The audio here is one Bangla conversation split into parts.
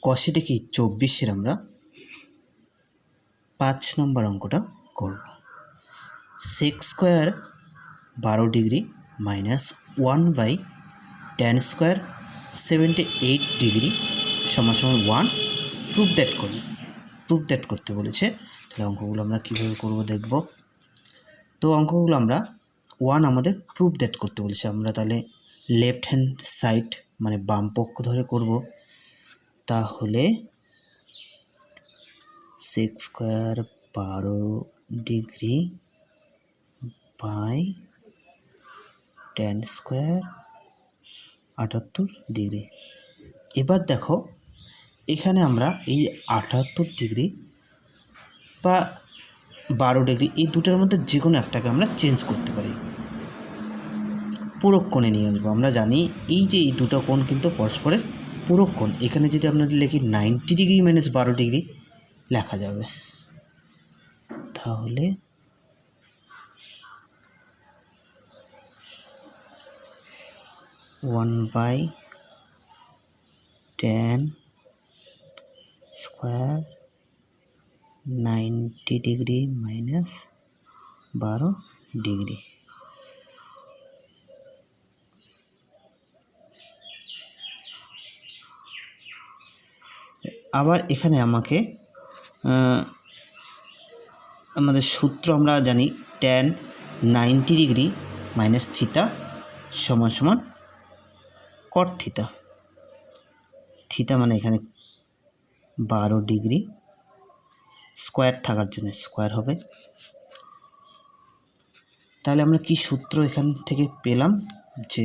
কষে দেখি 24-এর আমরা 5 নম্বর অঙ্কটা করব। Sec square 12 degree minus 1/tan square 78 degree সমান 1 প্রুফ দ্যাট করতে বলেছে। তাহলে অঙ্কগুলো আমরা কীভাবে করব দেখব। তো অঙ্কগুলো আমরা 1 আমাদের প্রুফ দ্যাট করতে বলেছে, আমরা তাহলে লেফট হ্যান্ড সাইড মানে বাম পক্ষ ধরে করব। তাহলে sec square 12 degree by tan square 78 degree. এবার দেখো এখানে আমরা এই 78 ডিগ্রি বা 12 ডিগ্রি এই দুটোর মধ্যে যে কোনো একটাকে আমরা চেঞ্জ করতে পারি, পূরক কোণে নিয়ে আসবো। আমরা জানি এই যে এই দুটো কোণ কিন্তু পরস্পরের পূরক কোণ। এখানে যদি আপনাদের লিখি 90 ডিগ্রি মাইনাস 12 ডিগ্রি লেখা যাবে। তাহলে one by tan square 90 degree minus 12 degree. আবার এখানে আমাকে আমাদের সূত্র আমরা জানি tan 90 ডিগ্রি মাইনাস থিটা সমান সমান কট থিটা। থিটা মানে এখানে 12 ডিগ্রি, স্কোয়ার থাকার জন্য স্কোয়ার হবে। তাহলে আমরা কি সূত্র এখান থেকে পেলাম যে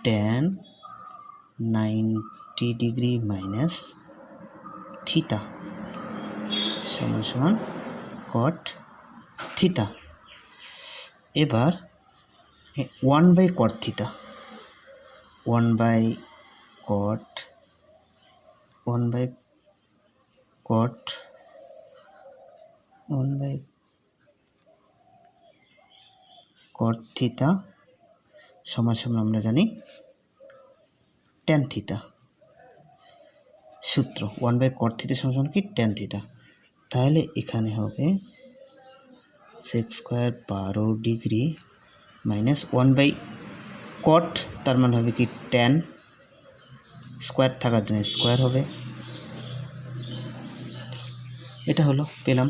tan 90 ডিগ্রি মাইনাস থিটা সমান সমান কট থিটা। এবার 1/cot থিটা 1/cot থিটা সমান সমান আমরা জানি tan থিটা। সূত্র 1/cot থিটা সমান সমান কি tan থিটা। তাহলে এখানে হবে sec square 12 degree minus 1/cot, তার মানে হবে কি tan, স্কোয়ার থাকার জন্য স্কোয়ার হবে। এটা হলো পেলাম।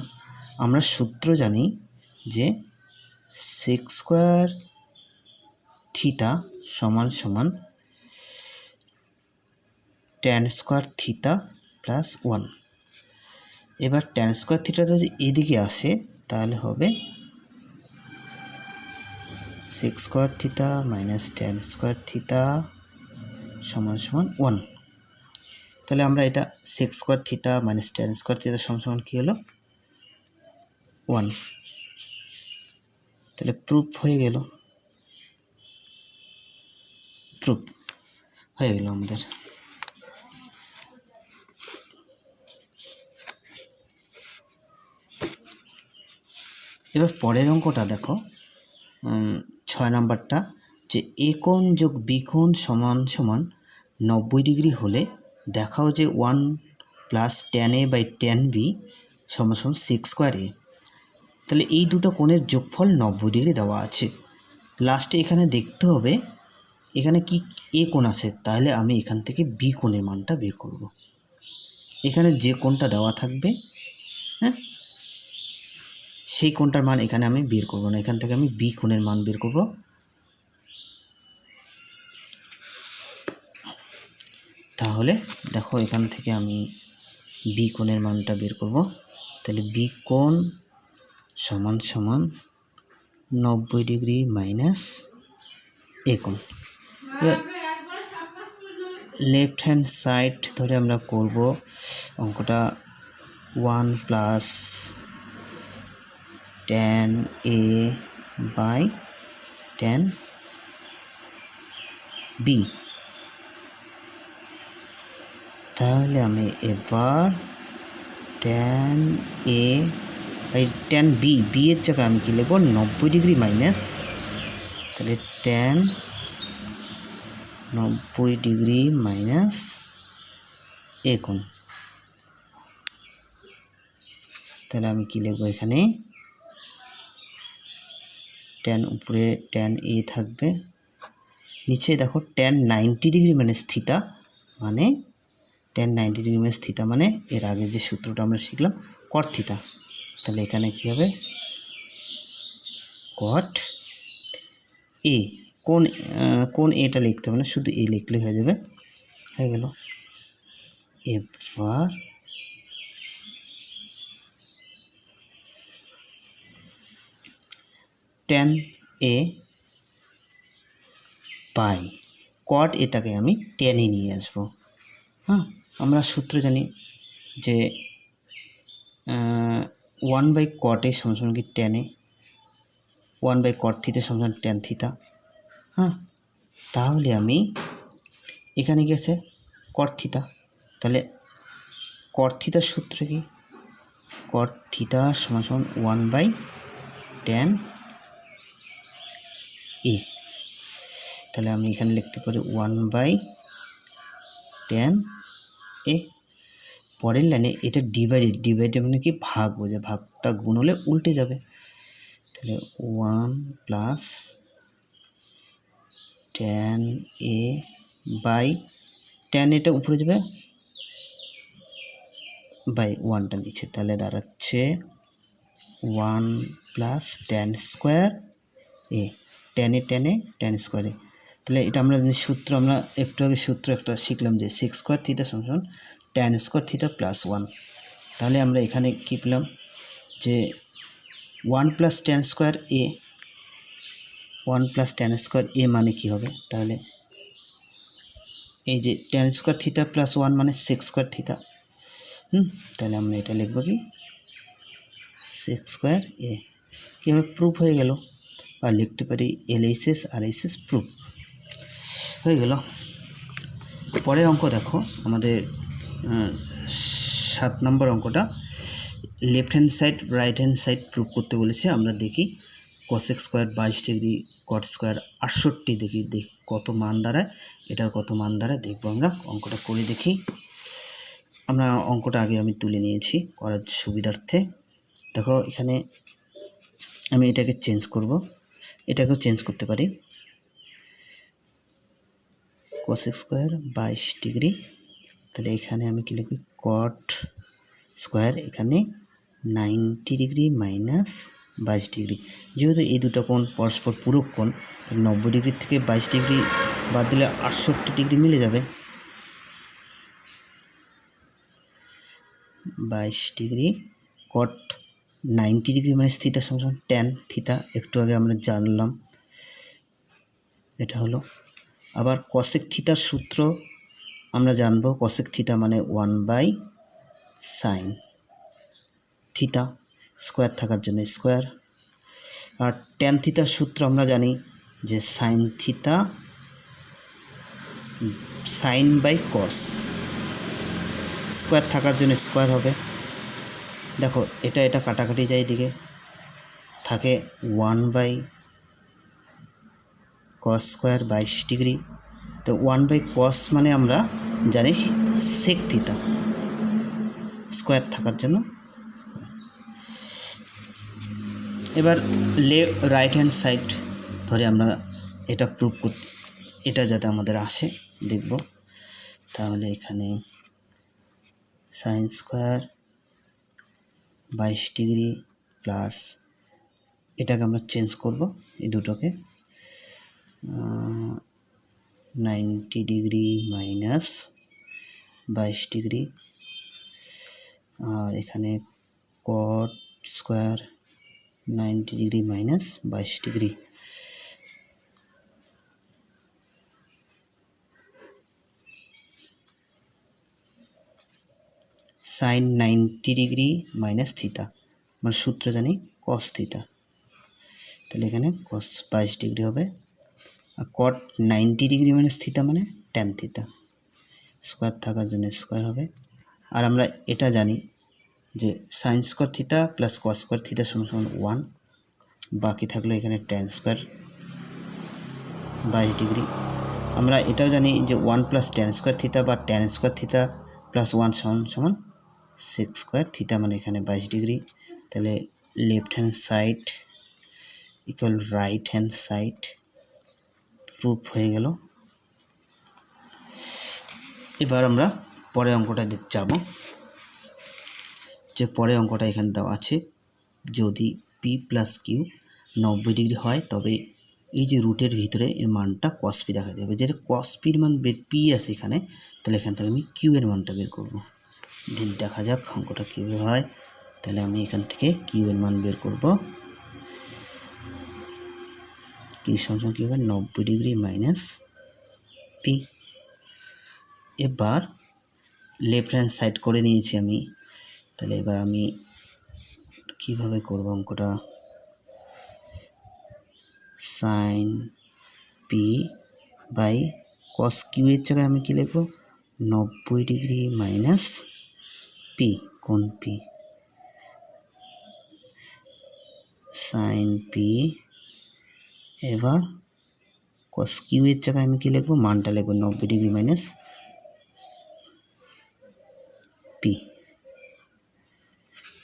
আমরা সূত্র জানি যে সেক স্কোয়ার থিটা সমান সমান tan স্কোয়ার থিটা প্লাস 1। এবার tan স্কোয়ার থিটাটা যদি এদিকে আসে তাহলে হবে sec square theta minus tan square theta সমান সমান 1। তাহলে আমরা এটা sec square theta minus tan square theta সমান সমান কী হলো 1। তাহলে প্রুফ হয়ে গেল, আমাদের। এবার পরের অঙ্কটা দেখো, 6 নাম্বারটা, যে এ কোণ যোগ বি কোণ সমান সমান 90 ডিগ্রি হলে দেখাও যে 1 plus tan a by tan b সমান সমান সেক স্কোয়ার a। তাহলে এই দুটো কোণের যোগফল 90 ডিগ্রি দেওয়া আছে। লাস্টে এখানে দেখতে হবে এখানে কি এ কোণ আছে, তাহলে আমি এখান থেকে বি কোণের মানটা বের করব। এখানে যে কোণটা দেওয়া থাকবে, হ্যাঁ, সেই কোণটার মান এখানে আমি বের করব না, এখান থেকে আমি বি কোণের মান বের করব। তাহলে দেখো এখান থেকে আমি বি কোণের মানটা বের করব। তাহলে বি কোণ সমান সমান 90 ডিগ্রি মাইনাস এ কোণ। লেফট হ্যান্ড সাইড ধরে আমরা করব অঙ্কটা 1 plus tan a by tan b। তাহলে আমি এবার tan a by tan b, এর জায়গায় আমি কি লিখব 90 ডিগ্রি মাইনাস, তাহলে tan 90 ডিগ্রি মাইনাস এ কোণ। তাহলে আমি কি লিখবো এখানে, ট্যান উপরে ট্যান এ থাকবে, নিচে দেখো ট্যান 90 ডিগ্রি মাইনাস থিটা, মানে ট্যান 90 ডিগ্রি মাইনাস থিটা মানে এর আগে যে সূত্রটা আমরা শিখলাম কট থিটা। তাহলে এখানে কি হবে, কট এ, কোন এটা লিখতে হবে না, শুধু এ লিখলে হয়ে যাবে, হয়ে গেল। এবার ট্যান এ বাই কট এটাকে আমি টেনে নিয়ে আসবো। হ্যাঁ, আমরা সূত্র জানি যে 1/cot এ সমান কি ট্যান এ, 1/cot থিটা সমান ট্যান থিটা। হ্যাঁ, তাহলে আমি এখানে কি আছে কট থিটা, তাহলে কট থিটার সূত্র কি, কট থিটা সমান 1/tan এ। তাহলে আমি এখানে লিখতে পারি 1/tan এ। পরের লাইনে এটা ডিভাইডেড মানে কি ভাগ বোঝে, ভাগটা গুণ হলে উল্টে যাবে, তাহলে 1+tan এ বাই tan এটা উপরে যাবে বাই 1টা নিচে, তাহলে দাঁড়াচ্ছে 1+tan স্কোয়ার এ, tan স্কোয়ার এ। তাহলে এটা আমরা সূত্র, আমরা একটু আগে সূত্র একটা শিখলাম যে sec স্কোয়ার থিটা সমান tan স্কোয়ার থিটা প্লাস 1। তাহলে আমরা এখানে কী পেলাম যে 1+tan স্কোয়ার এ, 1+tan স্কোয়ার এ মানে কি হবে, তাহলে এই যে tan স্কোয়ার থিটা প্লাস 1 মানে sec স্কোয়ার থিটা। তাহলে আমরা এটা লিখব কি sec স্কোয়ার এ, কীভাবে প্রুফ হয়ে গেল, বা লিখতে পারি LHS আর HS প্রুফ হয়ে গেল। পরের অঙ্ক দেখো আমাদের 7 নম্বর অঙ্কটা, left hand side right hand side proof করতে বলেছে। আমরা দেখি cosec square 22 degree, cot square 68, দেখি কত মান দাঁড়ায়, এটার কত মান দাঁড়ায় দেখবো। আমরা অঙ্কটা করে দেখি। আমরা অঙ্কটা আগে আমি তুলে নিয়েছি করার সুবিধার্থে। দেখো এখানে আমি এটাকে চেঞ্জ করব, এটাকেও চেঞ্জ করতে পারি, cosec স্কোয়ার 22 ডিগ্রি, তাহলে এখানে আমি কি লিখি cot স্কোয়ার এখানে 90 ডিগ্রি মাইনাস 22 ডিগ্রি, যেহেতু এই দুটো কোণ পরস্পর পূরক কোণ, তাহলে 90 ডিগ্রি থেকে 22 ডিগ্রি বাদ দিলে 68 ডিগ্রি মিলে যাবে। 22 degree cot 90 degree minus theta সমান tan থিটা, একটু আগে আমরা জানলাম, এটা হলো। আবার cosec থিটার সূত্র আমরা জানবো, cosec থিটা মানে 1/sin থিটা, স্কোয়ার থাকার জন্য স্কোয়ার। আর tan থিটার সূত্র আমরা জানি যে sin থিটা sin/cos, স্কোয়ার থাকার জন্য স্কোয়ার হবে। দেখো এটা কাটাকাটি যায়, দিকে থাকে 1/cos স্কোয়ার 22 ডিগ্রি, তো 1/cos মানে আমরা জানি sec থিটা, স্কোয়ার থাকার জন্য। এবার রাইট হ্যান্ড সাইড ধরে আমরা এটা প্রুভ করতে, এটা যাতে আমাদের আসে দেখব। তাহলে এখানে sin স্কোয়ার 22 ডিগ্রি প্লাস, এটাকে আমরা চেঞ্জ করব এই দুটোকে, 90 ডিগ্রি মাইনাস 22 ডিগ্রি, আর এখানে cot square 90 degree minus 22 degree. sin 90 degree minus theta, আমরা সূত্র জানি cos থিটা, তাহলে এখানে cos 22 ডিগ্রি হবে। আর cot 90 ডিগ্রি মাইনাস থিটা মানে tan থিটা, স্কোয়ার থাকার জন্য স্কোয়ার হবে। আর আমরা এটা জানি যে sin square theta plus cos square theta সমান 1, বাকি থাকলো এখানে tan স্কোয়ার 22 ডিগ্রি। আমরা এটাও জানি যে 1+tan স্কোয়ার থিটা বা tan স্কোয়ার থিটা +1 সমান সমান sec স্কোয়ার থিটা, মানে এখানে 22 ডিগ্রি। তাহলে left hand side equal right hand side, proof হয়ে গেল। এবার আমরা পরের অঙ্কটা যাব। যে পরের অঙ্কটা এখানে দেওয়া আছে, যদি P + Q 90 ডিগ্রি হয় তবে এই যে রুটের ভিতরে এর মানটা cos P দেখা যাবে। যেটা cos P এর মান P আছে এখানে, তাহলে এখান থেকে আমি Q এর মানটা বের করব। দেখা যাক অঙ্কটা কীভাবে হয়। তাহলে আমি এখান থেকে Q এর মান বের করব। Q সমান কী হবে, 90 ডিগ্রি মাইনাস P। এবার লেফট হ্যান্ড সাইড করে নিয়েছি আমি। তাহলে এবার আমি কিভাবে করব অঙ্কটা, sine P by cos Q এর জায়গায় আমি কী লিখব, 90 ডিগ্রি মাইনাস পি, কোণ পি, সাইন পি। এবার কস কিউ এর জায়গায় আমি কী লিখব, মানটা লিখব 90 ডিগ্রি মাইনাস পি।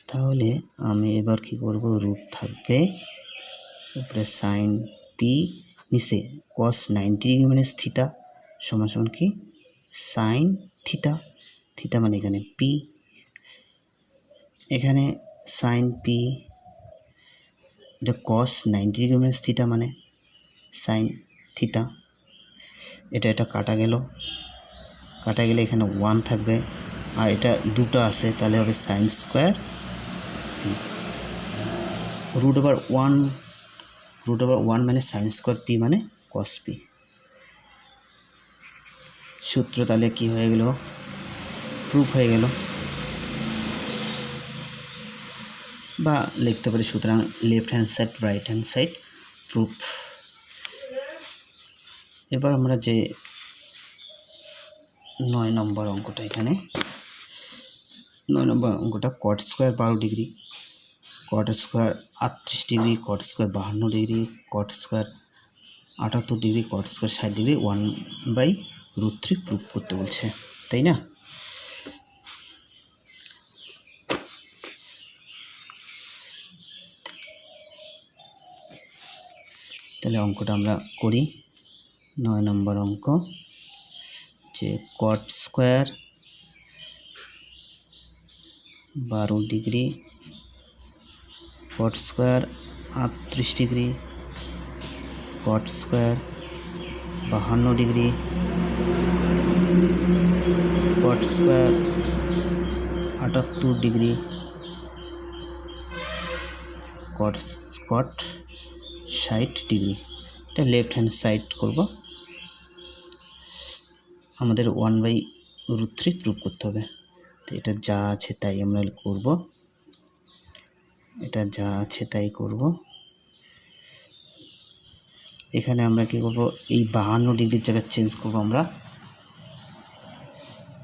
তাহলে আমি এবার কি করব, রুট থাকবে উপরে সাইন পি, নিচে কস 90 ডিগ্রি মাইনাস থিটা সমান সমান কি সাইন থিটা। থিটা মানে এখানে পি, এখানে সাইন পি, এটা কস 90 ডিগ্রি মাইনাস থিটা মানে সাইন থিটা। এটা কাটা গেল, এখানে 1 থাকবে, আর এটা দুটো আছে, তাহলে হবে sine square P. Root over one মানে সাইন স্কোয়ার পি মানে কস পি। সূত্র তাহলে কি হয়ে গেল, প্রুফ হয়ে গেল, বা লিখতে পারি সুতরাং left hand side right hand side proof. এবার আমরা যে 9 নম্বর অঙ্কটা, এখানে 9 নম্বর অঙ্কটা কট square 12 degree, cot square 38 degree, cot square 52 degree, cot square 78 degree, cot square 60 degree 1/√3 proof করতে বলছে, তাই না? তাহলে অঙ্কটা আমরা করি। 9 নম্বর অঙ্ক, যে cot square 12 degree, cot square 38 degree, cot square 52 degree, cot square 78 degree, cot 60 degree. এটা লেফট হ্যান্ড সাইড করব, আমাদের 1/√3 প্রুফ করতে হবে। তো এটা যা আছে তাই আমরা করব, এটা যা আছে তাই করব। এখানে আমরা কি করব, এই 52 ডিগ্রির জায়গায় চেঞ্জ করব আমরা,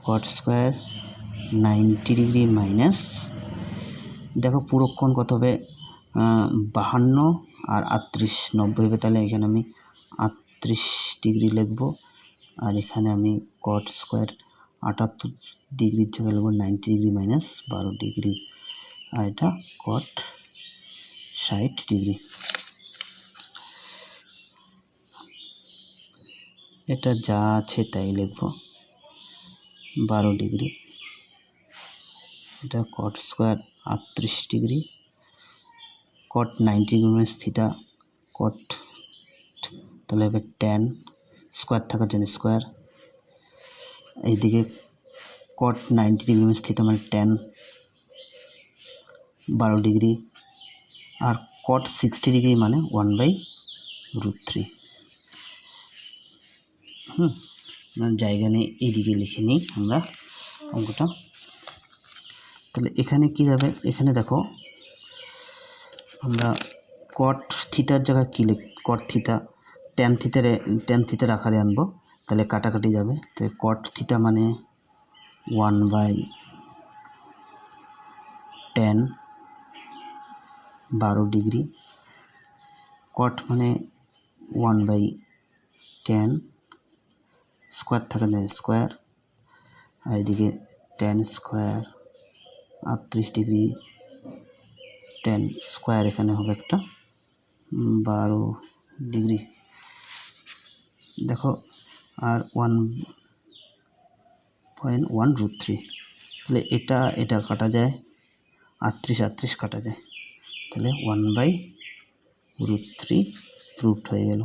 কট স্কোয়ার 90 ডিগ্রি মাইনাস, দেখো পুরো কোণ কত হবে, 52 আর 38 90 হবে, তাহলে এখানে আমি 38 ডিগ্রি লিখব। আর এখানে আমি কট স্কোয়ার 78 ডিগ্রির জায়গায় লিখব 90 ডিগ্রি মাইনাস 12 ডিগ্রি, আর এটা কট 60 ডিগ্রি। এটা যা আছে তাই লিখব, 12 ডিগ্রি, এটা কট স্কোয়ার 38 ডিগ্রি, কট 90 ডিগ্রি মাইনাস থিটা, কট, তাহলে হবে ট্যান, স্কোয়ার থাকার জন্য স্কোয়ার, এইদিকে কট 90 ডিগ্রি মাইনাস থিটা মানে ট্যান 12 ডিগ্রি, আর কট 60 ডিগ্রি মানে 1/√3। জায়গা নেই, এইদিকে লিখে নিই আমরা অঙ্কটা। তাহলে এখানে কি যাবে, এখানে দেখো আমরা কট থিটার জায়গায় কী কট থিটা ট্যান থিটার আকারে আনবো, তাহলে কাটাকাটি যাবে। তাহলে কট থিটা মানে 1/10 12 ডিগ্রি, কট মানে 1/10, স্কোয়ার থাকে না স্কোয়ার, আর এদিকে tan square 38 degree, tan square এখানে হবে একটা 12 ডিগ্রি। দেখো আর 1.1√3, তাহলে এটা কাটা যায়, 38 কাটা যায়, তাহলে 1/√3 প্রুফড হয়ে গেল।